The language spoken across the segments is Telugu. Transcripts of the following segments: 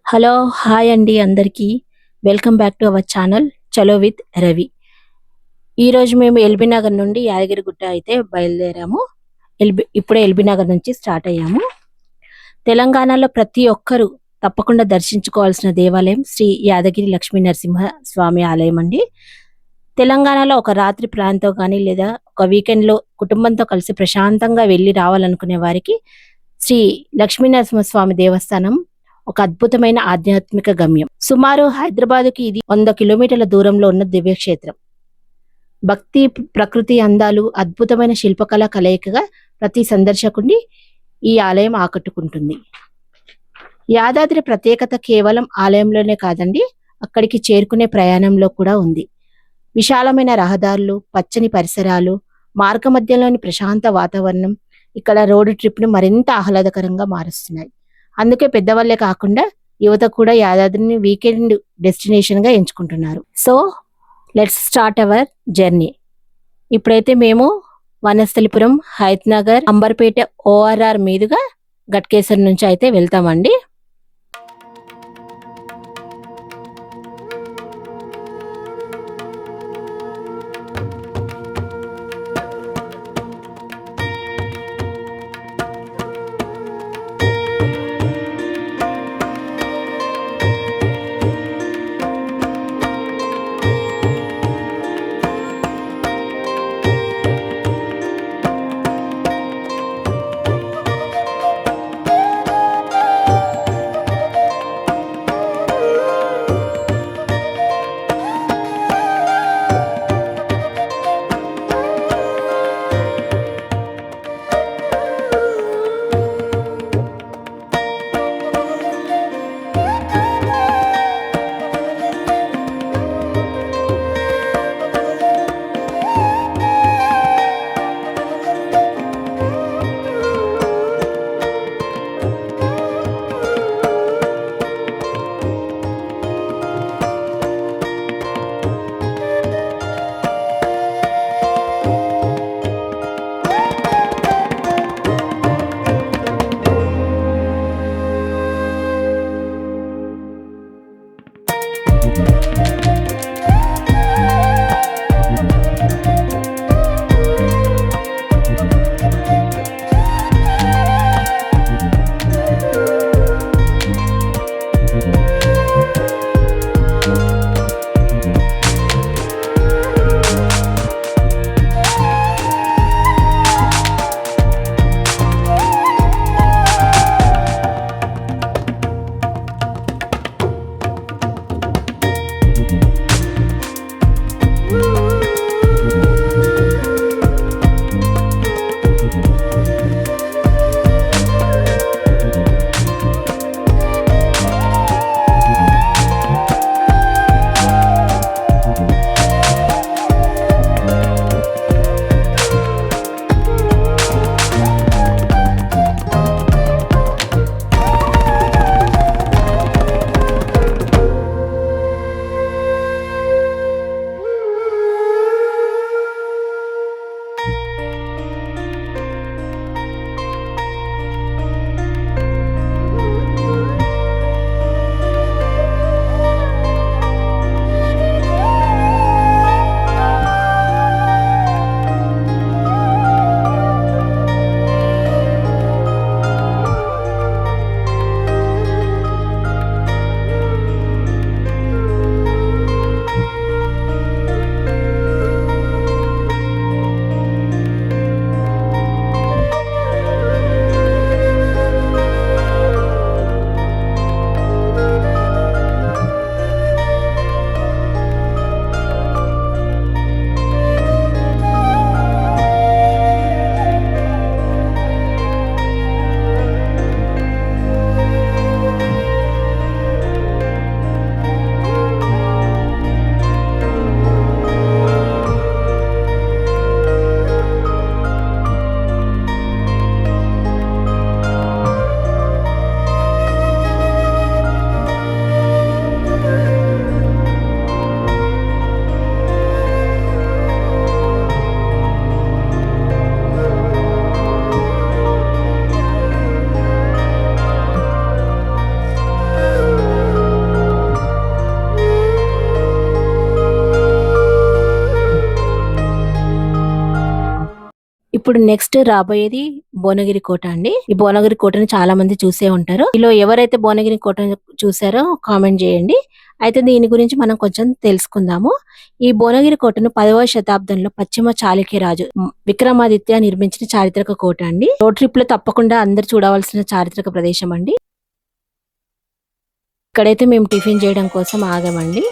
హలో! హాయ్ అండి అందరికీ. Welcome back to our channel 'చలో విత్ రవి'. ఈరోజు మేము ఎల్బీ నగర్ నుండి యాదగిరిగుట్ట అయితే బయలుదేరాము. ఇప్పుడే ఎల్బీ నగర్ నుంచి స్టార్ట్ అయ్యాము. తెలంగాణలో ప్రతి ఒక్కరూ తప్పకుండా దర్శించుకోవాల్సిన దేవాలయం శ్రీ యాదగిరి లక్ష్మీ నరసింహ స్వామి ఆలయం అండి. తెలంగాణలో ఒక రాత్రి ప్లాన్‌తో గానీ, లేదా ఒక వీకెండ్‌లో కుటుంబంతో కలిసి ప్రశాంతంగా వెళ్లి రావాలనుకునే వారికి శ్రీ లక్ష్మీ నరసింహస్వామి దేవస్థానం ఒక అద్భుతమైన ఆధ్యాత్మిక గమ్యం. సుమారు హైదరాబాద్‌కి ఇది 100 కిలోమీటర్ల దూరంలో ఉన్న దివ్యక్షేత్రం. భక్తి, ప్రకృతి అందాలు, అద్భుతమైన శిల్పకళ కలయికగా ప్రతి సందర్శకుడిని ఈ ఆలయం ఆకట్టుకుంటుంది. యాదాద్రి ప్రత్యేకత కేవలం ఆలయంలోనే కాదండి, అక్కడికి చేరుకునే ప్రయాణంలో కూడా ఉంది. విశాలమైన రహదారులు, పచ్చని పరిసరాలు, మార్గమధ్యంలోని ప్రశాంత వాతావరణం ఇక్కడ రోడ్ ట్రిప్‌ని మరింత ఆహ్లాదకరంగా మారుస్తున్నాయి. అందుకే పెద్దవాళ్ళే కాకుండా యువత కూడా యాదాద్రిని వీకెండ్ డెస్టినేషన్‌గా ఎంచుకుంటున్నారు. So, let's start our journey. ఇప్పుడైతే మేము వనస్థలిపురం, హయత్‌నగర్, అంబర్పేట ఓఆర్ఆర్ మీదుగా గట్కేసర్ నుంచి అయితే వెళ్తామండి. ఇప్పుడు నెక్స్ట్ రాబోయేది భువనగిరి కోట అండి. ఈ భువనగిరి కోటని చాలా మంది చూసే ఉంటారు. ఇలా ఎవరైతే భువనగిరి కోటని చూసారో కామెంట్ చేయండి. అయితే దీని గురించి మనం కొంచెం తెలుసుకుందాము. ఈ భువనగిరి కోటను 10వ శతాబ్దంలో పశ్చిమ చాళుక్య రాజు విక్రమాదిత్య నిర్మించిన చారిత్రక కోట అండి. రోడ్ ట్రిప్ లో తప్పకుండా అందరు చూడవలసిన చారిత్రక ప్రదేశం అండి. ఇక్కడైతే మేము టిఫిన్ చేయడం కోసం ఆగామండి.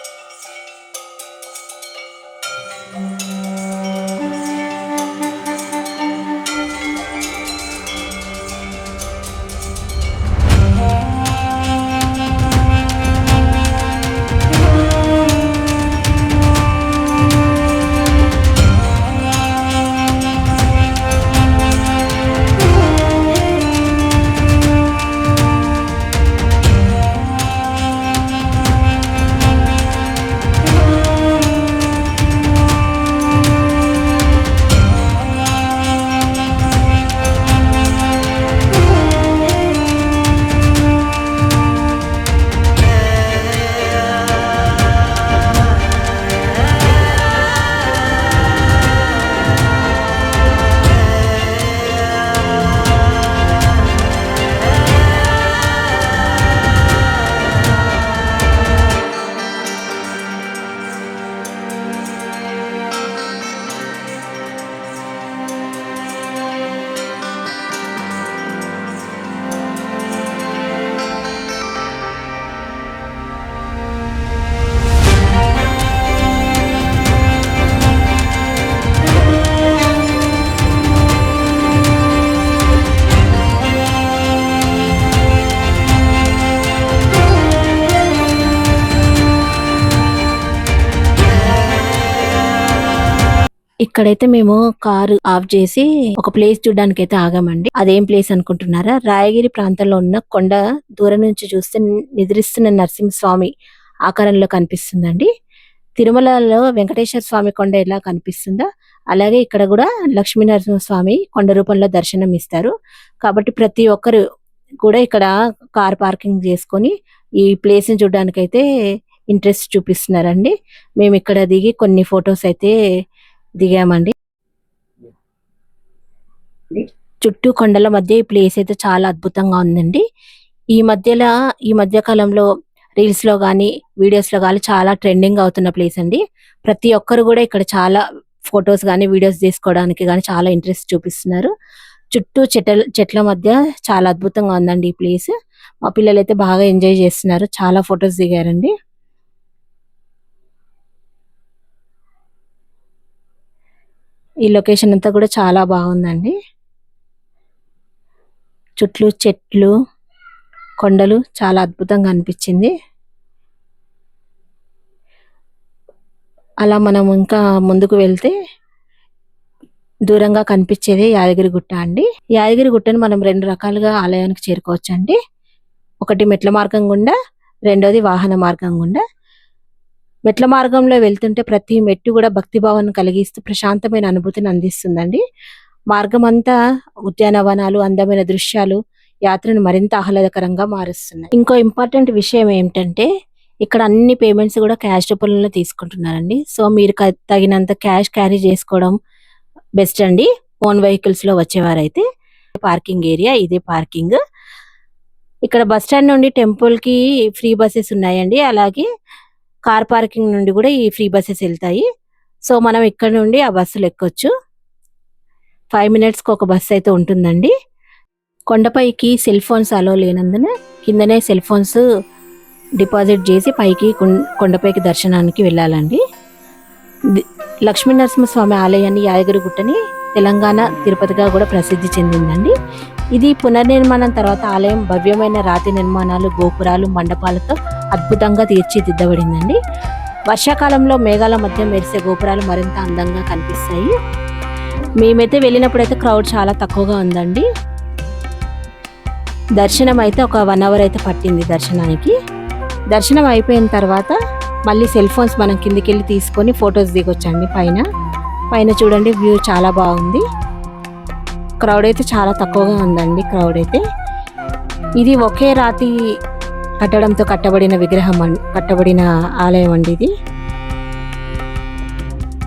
ఇక్కడైతే మేము కారు ఆఫ్ చేసి ఒక ప్లేస్ చూడడానికి అయితే ఆగామండి. అదేం ప్లేస్ అనుకుంటున్నారా? రాయగిరి ప్రాంతంలో ఉన్న కొండ దూరం నుంచి చూస్తే నిద్రిస్తున్న నరసింహస్వామి ఆకారంలో కనిపిస్తుందండి. తిరుమలలో వెంకటేశ్వర స్వామి కొండ ఎలా కనిపిస్తుందో అలాగే ఇక్కడ కూడా లక్ష్మీ నరసింహస్వామి కొండ రూపంలో దర్శనం ఇస్తారు. కాబట్టి ప్రతి ఒక్కరు కూడా ఇక్కడ కార్ పార్కింగ్ చేసుకొని ఈ ప్లేస్ ని చూడడానికి అయితే ఇంట్రెస్ట్ చూపిస్తున్నారండి. మేము ఇక్కడ దిగి కొన్ని ఫొటోస్ అయితే దిగామండి. చుట్టూ కొండల మధ్య ఈ ప్లేస్ అయితే చాలా అద్భుతంగా ఉందండి. ఈ మధ్య కాలంలో రీల్స్ లో గానీ వీడియోస్ లో గానీ చాలా ట్రెండింగ్ అవుతున్న ప్లేస్ అండి. ప్రతి ఒక్కరు కూడా ఇక్కడ చాలా ఫొటోస్ గానీ వీడియోస్ తీసుకోవడానికి గానీ చాలా ఇంట్రెస్ట్ చూపిస్తున్నారు. చుట్టూ చెట్ల మధ్య చాలా అద్భుతంగా ఉందండి ఈ ప్లేస్. మా పిల్లలు అయితే బాగా ఎంజాయ్ చేస్తున్నారు. చాలా ఫొటోస్ దిగారండి. ఈ లొకేషన్ అంతా కూడా చాలా బాగుందండి. చుట్టూ చెట్లు కొండలు చాలా అద్భుతంగా అనిపించింది. అలా మనం ఇంకా ముందుకు వెళ్తే దూరంగా కనిపించేది యాదగిరి గుట్ట అండి. యాదగిరి గుట్టను మనం 2 రకాలుగా ఆలయానికి చేరుకోవచ్చు అండి. ఒకటి మెట్ల మార్గం గుండా, రెండోది వాహన మార్గం గుండా. మెట్ల మార్గంలో వెళ్తుంటే ప్రతి మెట్టు కూడా భక్తిభావాన్ని కలిగిస్తూ ప్రశాంతమైన అనుభూతిని అందిస్తుందండి. మార్గం అంతా ఉద్యానవనాలు, అందమైన దృశ్యాలు యాత్రను మరింత ఆహ్లాదకరంగా మారుస్తున్నాయి. ఇంకో ఇంపార్టెంట్ విషయం ఏమిటంటే ఇక్కడ అన్ని పేమెంట్స్ కూడా క్యాష్ రూపంలో తీసుకుంటున్నారండి. సో మీరు తగినంత క్యాష్ క్యారీ చేసుకోవడం బెస్ట్ అండి. ఓన్ వెహికల్స్ లో వచ్చేవారైతే. పార్కింగ్ ఏరియా ఇదే పార్కింగ్. ఇక్కడ బస్ స్టాండ్ నుండి టెంపుల్ కి ఫ్రీ బస్సెస్ ఉన్నాయండి. అలాగే కార్ పార్కింగ్ నుండి కూడా ఈ ఫ్రీ బస్సెస్ వెళ్తాయి. సో మనం ఇక్కడ నుండి ఆ బస్సులు ఎక్కొచ్చు. 5 minutes కి ఒక బస్సు అయితే ఉంటుందండి. కొండపైకి సెల్ ఫోన్స్ అలో లేనందున కిందనే సెల్ ఫోన్స్ డిపాజిట్ చేసి పైకి కొండపైకి దర్శనానికి వెళ్ళాలండి. లక్ష్మీ నరసింహస్వామి ఆలయాన్ని యాదగిరి గుట్టని తెలంగాణ తిరుపతిగా కూడా ప్రసిద్ధి చెందిందండి. ఇది పునర్నిర్మాణం తర్వాత ఆలయం భవ్యమైన రాతి నిర్మాణాలు, గోపురాలు, మండపాలతో అద్భుతంగా తీర్చిదిద్దబడిందండి. వర్షాకాలంలో మేఘాల మధ్య మెరిసే గోపురాలు మరింత అందంగా కనిపిస్తాయి. మేమైతే వెళ్ళినప్పుడైతే క్రౌడ్ చాలా తక్కువగా ఉందండి. దర్శనం అయితే ఒక 1 hour అయితే పట్టింది దర్శనానికి. దర్శనం అయిపోయిన తర్వాత మళ్ళీ సెల్ ఫోన్స్ మనం కిందికి వెళ్ళి తీసుకొని ఫొటోస్ దిగొచ్చండి. పైన చూడండి వ్యూ చాలా బాగుంది. క్రౌడ్ అయితే చాలా తక్కువగా ఉందండి. క్రౌడ్ అయితే ఇది ఒకే రాతి కట్టడంతో కట్టబడిన ఆలయం అండి ఇది.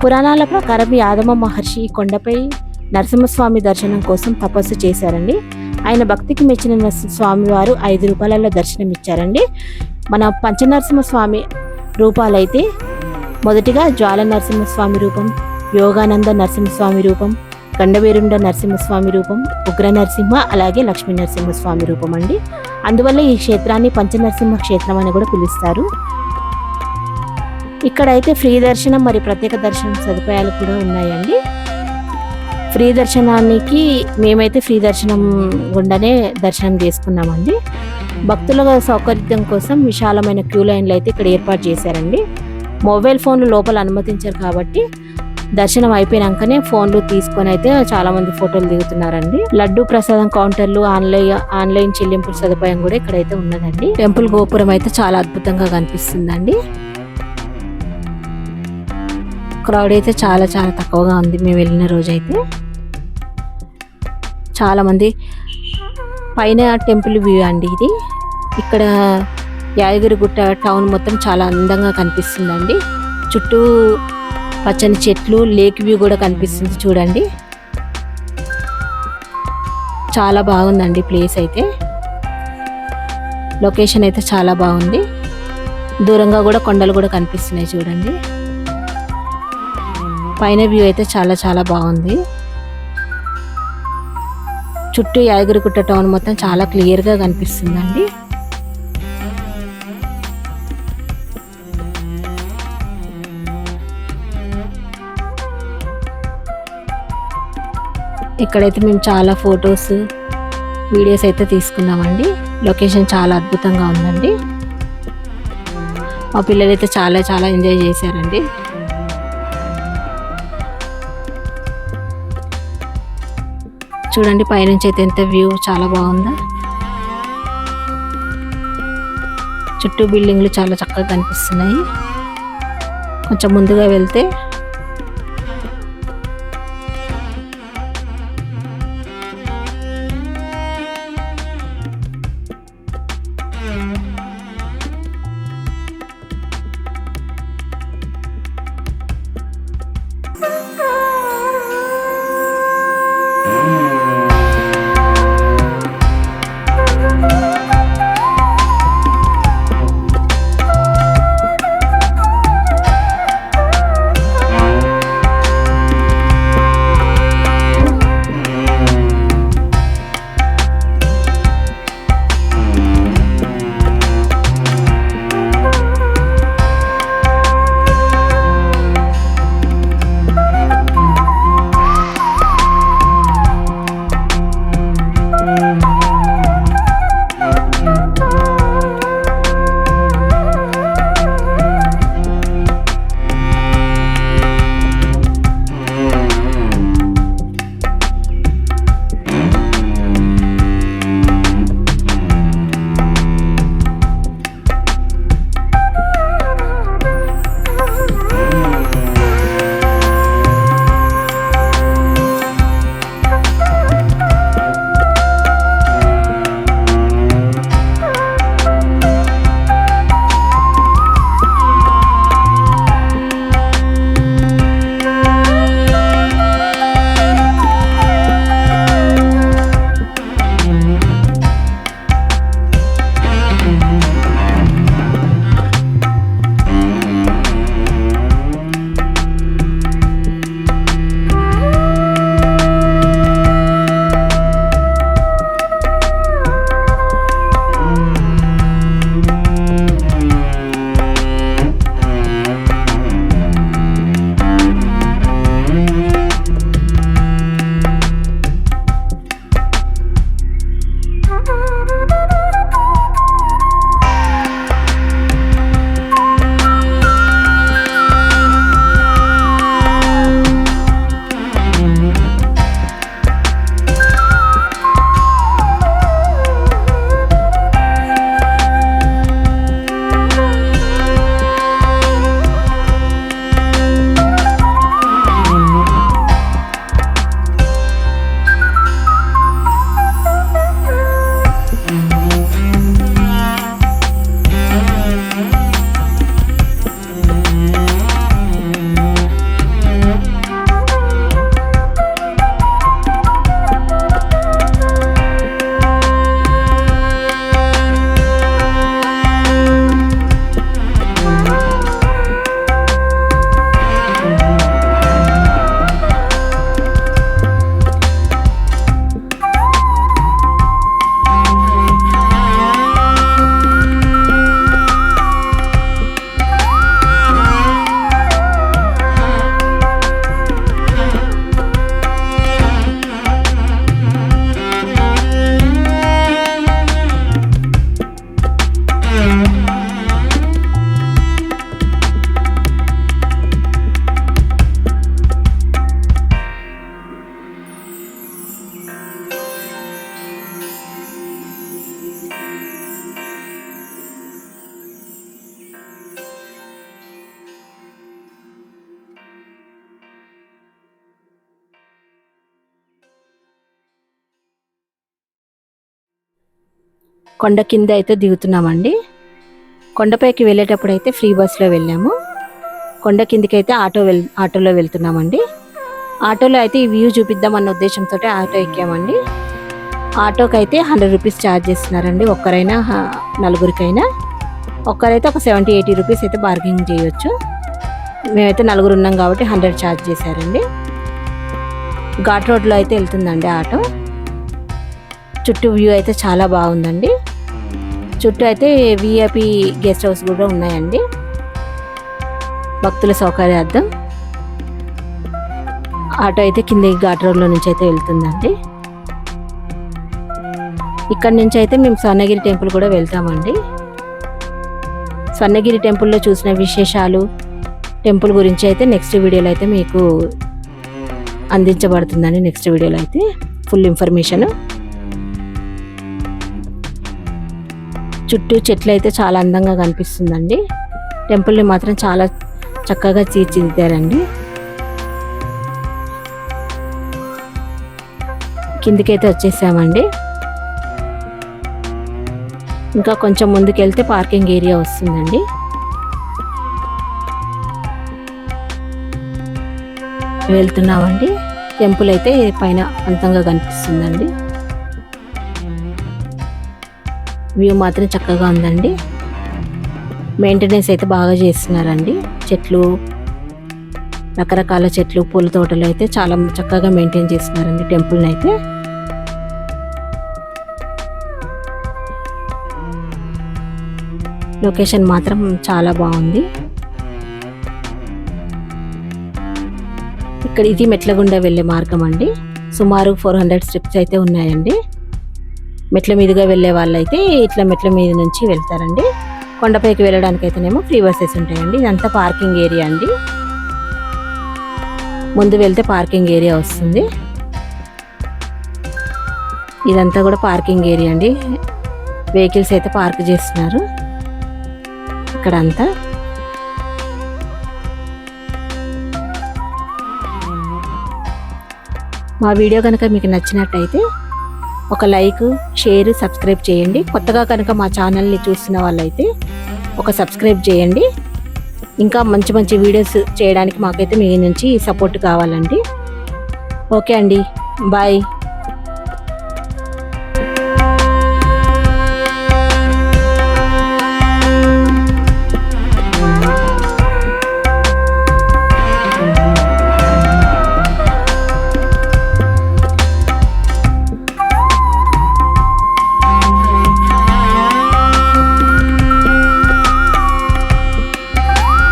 పురాణాల ప్రకారం యాదవ మహర్షి ఈ కొండపై నరసింహస్వామి దర్శనం కోసం తపస్సు చేశారండి. ఆయన భక్తికి మెచ్చిన స్వామివారు 5 రూపాయలలో దర్శనం ఇచ్చారండి. మన పంచనరసింహస్వామి రూపాలైతే మొదటిగా జ్వాల నరసింహస్వామి రూపం, యోగానంద నరసింహస్వామి రూపం, గండవేరుండ నరసింహస్వామి రూపం, ఉగ్ర నరసింహ, అలాగే లక్ష్మీ నరసింహస్వామి రూపం అండి. అందువల్ల ఈ క్షేత్రాన్ని పంచనరసింహ క్షేత్రం అని కూడా పిలుస్తారు. ఇక్కడైతే ఫ్రీ దర్శనం మరియు ప్రత్యేక దర్శనం సదుపాయాలు కూడా ఉన్నాయండి. ఫ్రీ దర్శనానికి మేమైతే ఫ్రీ దర్శనం గుండానే దర్శనం చేసుకున్నామండి. భక్తుల సౌకర్యం కోసం విశాలమైన క్యూ లైన్లు అయితే ఇక్కడ ఏర్పాటు చేశారండి. మొబైల్ ఫోన్లు లోపల అనుమతించారు కాబట్టి దర్శనం అయిపోయినాకనే ఫోన్లు తీసుకొని అయితే చాలా మంది ఫోటోలు దిగుతున్నారండి. లడ్డు ప్రసాదం కౌంటర్లు, ఆన్లైన్ చెల్లింపుల సదుపాయం కూడా ఇక్కడైతే ఉన్నదండి. టెంపుల్ గోపురం అయితే చాలా అద్భుతంగా కనిపిస్తుందండి. క్రౌడ్ అయితే చాలా చాలా తక్కువగా ఉంది మేము వెళ్ళిన రోజైతే. చాలా మంది పైన టెంపుల్ వ్యూ అండి ఇది. ఇక్కడ యాదగిరిగుట్ట టౌన్ మొత్తం చాలా అందంగా కనిపిస్తుందండి. చుట్టూ పచ్చని చెట్లు, లేక్ వ్యూ కూడా కనిపిస్తుంది చూడండి. చాలా బాగుందండి ప్లేస్ అయితే. లొకేషన్ అయితే చాలా బాగుంది. దూరంగా కూడా కొండలు కూడా కనిపిస్తున్నాయి చూడండి. పైన వ్యూ అయితే చాలా చాలా బాగుంది. చుట్టూ యాదగిరిగుట్ట టౌన్ మొత్తం చాలా క్లియర్గా కనిపిస్తుందండి. ఇక్కడైతే మేము చాలా ఫొటోస్, వీడియోస్ అయితే తీసుకున్నామండి. లొకేషన్ చాలా అద్భుతంగా ఉందండి. మా పిల్లలు అయితే చాలా చాలా ఎంజాయ్ చేశారండి. చూడండి పైనుంచి అయితే ఎంత వ్యూ చాలా బాగుందా. చుట్టూ బిల్డింగ్లు చాలా చక్కగా కనిపిస్తున్నాయి. కొంచెం ముందుగా వెళ్తే కొండ కింద అయితే దిగుతున్నామండి. కొండపైకి వెళ్ళేటప్పుడు అయితే ఫ్రీ బస్లో వెళ్ళాము. కొండ కిందికి అయితే ఆటోలో వెళ్తున్నామండి. ఆటోలో అయితే ఈ వ్యూ చూపిద్దామన్న ఉద్దేశంతో ఆటో ఎక్కామండి. ఆటోకి అయితే 100 రూపీస్ ఛార్జ్ చేస్తున్నారండి. ఒక్కరైనా నలుగురికైనా. ఒక్కరైతే ఒక 70-80 రూపీస్ అయితే బార్గెనింగ్ చేయొచ్చు. మేమైతే నలుగురు ఉన్నాం కాబట్టి 100 ఛార్జ్ చేశారండి. ఘాట్ రోడ్లో అయితే వెళ్తుందండి ఆటో. చుట్టూ వ్యూ అయితే చాలా బాగుందండి. చుట్టూ అయితే విఐపి గెస్ట్ హౌస్ కూడా ఉన్నాయండి, భక్తుల సౌకర్యార్థం. ఆటో అయితే కింద ఘాట్ రోడ్లో నుంచి అయితే వెళ్తుందండి. ఇక్కడ నుంచి అయితే మేము స్వర్ణగిరి టెంపుల్ కూడా వెళ్తామండి. స్వర్ణగిరి టెంపుల్లో చూసిన విశేషాలు, టెంపుల్ గురించి అయితే నెక్స్ట్ వీడియోలో అయితే మీకు అందించబడుతుందండి. నెక్స్ట్ వీడియోలో అయితే ఫుల్ ఇన్ఫర్మేషన్. చుట్టూ చెట్లు అయితే చాలా అందంగా కనిపిస్తుందండి. టెంపుల్ని మాత్రం చాలా చక్కగా తీర్చిదిద్దారండి. కిందికైతే వచ్చేసామండి. ఇంకా కొంచెం ముందుకెళ్తే పార్కింగ్ ఏరియా వస్తుందండి. వెళ్తున్నామండి. టెంపుల్ అయితే పైన అందంగా కనిపిస్తుందండి. వ్యూ మాత్రం చక్కగా ఉందండి. మెయింటెనెన్స్ అయితే బాగా చేస్తున్నారండి. చెట్లు, రకరకాల చెట్లు, పూల తోటలు అయితే చాలా చక్కగా మెయింటైన్ చేస్తున్నారండి టెంపుల్ని అయితే. లొకేషన్ మాత్రం చాలా బాగుంది. ఇక్కడ ఇది మెట్ల గుండా వెళ్ళే మార్గం అండి. సుమారు 400 స్టెప్స్ అయితే ఉన్నాయండి. మెట్ల మీదుగా వెళ్ళే వాళ్ళైతే ఇట్లా మెట్ల మీద నుంచి వెళ్తారండి. కొండపైకి వెళ్ళడానికి అయితేనేమో ఫ్రీ బస్సెస్ ఉంటాయండి. ఇదంతా పార్కింగ్ ఏరియా అండి. ముందు వెళ్తే పార్కింగ్ ఏరియా వస్తుంది. ఇదంతా కూడా పార్కింగ్ ఏరియా అండి. వెహికల్స్ అయితే పార్క్ చేస్తున్నారు ఇక్కడ అంతా. మా వీడియో కనుక మీకు నచ్చినట్టయితే ఒక లైక్, షేర్, సబ్స్క్రైబ్ చేయండి. కొత్తగా కనుక మా ఛానల్ని చూస్తున్న వాళ్ళైతే ఒక సబ్స్క్రైబ్ చేయండి. ఇంకా మంచి మంచి వీడియోస్ చేయడానికి మాకైతే మీ నుంచి సపోర్ట్ కావాలండి. ఓకే అండి, బాయ్.